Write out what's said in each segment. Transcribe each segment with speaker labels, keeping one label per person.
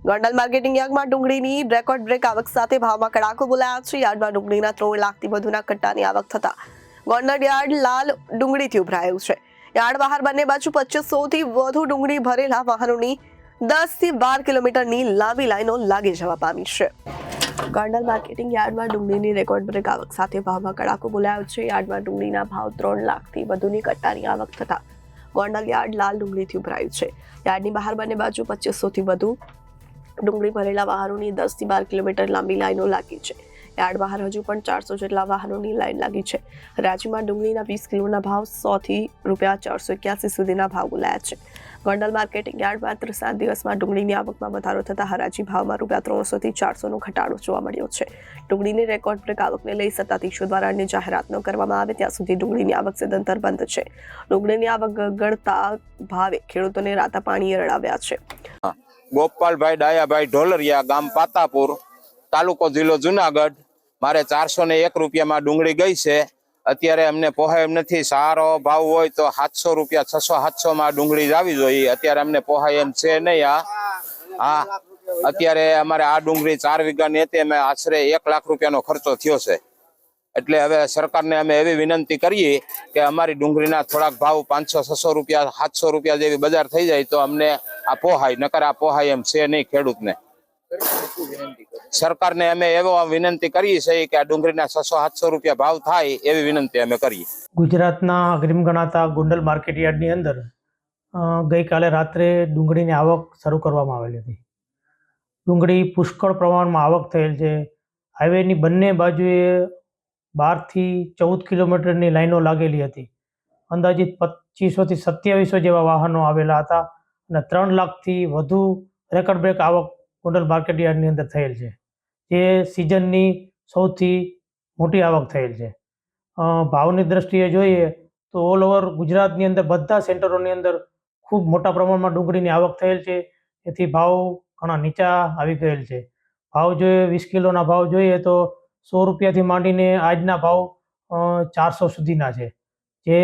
Speaker 1: Gondal marketing યાર્ડમાં ડુંગળીની record break આવક સાથે ભાવમાં કડાકો બોલાયા છે। યાર્ડમાં ડુંગળીના 3 લાખથી વધુના કટ્ટાની આવક થતા ગોંડલ યાર્ડ લાલ ડુંગળીથી ઉભરાયું છે। યાર્ડ બહાર બંને બાજુ 2500થી વધુ ડુંગળી ભરેલા વાહનોની 10 થી 12 કિલોમીટરની લાંબી લાઈનો લાગી જવા પામી છે। ગોંડલ માર્કેટિંગ યાર્ડમાં ડુંગળીની રેકોર્ડ બ્રેક આવક સાથે ભાવમાં કડાકો બોલાયો છે। યાર્ડમાં ડુંગળીના ભાવ 3 લાખથી વધુની કટ્ટાની આવક થતા ગોંડલ યાર્ડ લાલ ડુંગળીથી ઉભરાયું છે। યાર્ડની બહાર બંને બાજુ 2500થી વધુ ડુંગળી ભરેલા વાહનોની 10 થી 12 કિલોમીટર લાંબી લાઈનો લાગી છે। યાર્ડ બહાર હજુ પણ 400 જેટલા વાહનોની લાઈન લાગી છે। રાજ્યમાં ડુંગળીના 20 કિલોના ભાવ 100 થી ₹481 સુધીના ભાવ બોલાયા છે। ગોંડલ માર્કેટિંગ યાર્ડ માત્ર 7 દિવસમાં ડુંગળીની આવકમાં વધારો થતા હરાજી ભાવમાં ₹300 થી 400નો ઘટાડો જોવા મળ્યો છે। ડુંગળીની રેકોર્ડ બ્રેક આવકને લઈ સત્તાધીશો દ્વારા અન્ય જાહેરાત ન કરવામાં આવે ત્યાં સુધી ડુંગળીની આવક સદંતર બંધ છે। ડુંગળીની આવક ગગડતા ભાવે ખેડૂતોને રાતા પાણીએ રડાવ્યા છે।
Speaker 2: ગોપાલભાઈ ડાયાભાઈ ઢોલરિયા, ગામ પાતાપુર, તાલુકો જિલ્લો જુનાગઢ। મારે 401 રૂપિયામાં ડુંગળી ગઈ છે। અત્યારે અમને પોહાય એમ નથી। સારો ભાવ હોય તો 700 રૂપિયા, 600-700 માં ડુંગળી જ આવી જોઈએ। અત્યારે અમને પોહાય એમ છે નહીં। અત્યારે અમારે આ ડુંગળી 4 વીઘાની હતી, અમે આશરે 1 લાખ રૂપિયાનો ખર્ચો થયો છે। એટલે હવે સરકારને અમે એવી વિનંતી કરીએ કે અમારી ડુંગળીના થોડાક ભાવ 500-600 રૂપિયા, 700 રૂપિયા જેવી બજાર થઈ જાય તો અમને આ પોહાય, નકર આ પોહાય એમ છે નહીં ખેડૂતને। સરકારને અમે એવો વિનંતી કરીએ છીએ કે આ ડુંગળીના 600-700 રૂપિયા ભાવ થાય એવી વિનંતી અમે કરીએ।
Speaker 3: ગુજરાતના અગ્રીમ ગણાતા ગોંડલ માર્કેટ યાર્ડની અંદર ગઈકાલે રાત્રે ડુંગળીની આવક શરૂ કરવામાં આવેલી હતી। ડુંગળી પુષ્કળ પ્રમાણમાં આવક થયેલ છે। હાઈવેની બંને બાજુએ 12 થી 14 કિલોમીટરની લાઈનો લાગેલી હતી। અંદાજિત 2500 થી 2700 જેવા વાહનો આવેલા હતા અને 3 લાખથી વધુ રેકોર્ડ બ્રેક આવક ગોંડલ માર્કેટ યાર્ડની અંદર થયેલ છે, જે સિઝનની સૌથી મોટી આવક થયેલ છે। ભાવની દ્રષ્ટિએ જોઈએ તો ઓલ ઓવર ગુજરાતની અંદર બધા સેન્ટરોની અંદર ખૂબ મોટા પ્રમાણમાં ડુંગળીની આવક થયેલ છે, એથી ભાવ ઘણા નીચા આવી ગયેલ છે। ભાવ જોઈએ 20 કિલોના ભાવ જોઈએ તો 100 રૂપિયાથી માંડીને આજના ભાવ 400 સુધીના છે, જે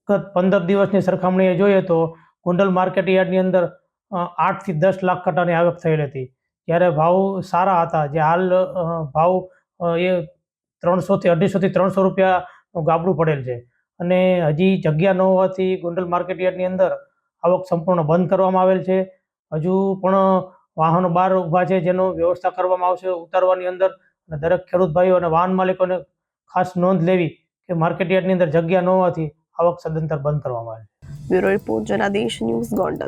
Speaker 3: ગત 15 દિવસની સરખામણીએ જોઈએ તો ગોંડલ માર્કેટ યાર્ડની અંદર 8 થી 10 લાખ કટ્ટાની આવક થયેલી હતી, જ્યારે ભાવ સારા હતા। જે હાલ ભાવ એ 300 થી 250 થી 300 રૂપિયા ગાબડું પડેલ છે અને હજી જગ્યા ન હોવાથી ગોંડલ માર્કેટ યાર્ડની અંદર આવક સંપૂર્ણ બંધ કરવામાં આવેલ છે। હજુ પણ વાહનો બહાર ઊભા છે, જેનો વ્યવસ્થા કરવામાં આવશે ઉતારવાની અંદર। અને દરેક ખેડૂત ભાઈઓ અને વાહન માલિકોને ખાસ નોંધ લેવી કે માર્કેટ યાર્ડની અંદર જગ્યા ન હોવાથી આવક સદંતર બંધ કરવામાં આવે છે।
Speaker 1: Bureau report Janadesh news, Gondal.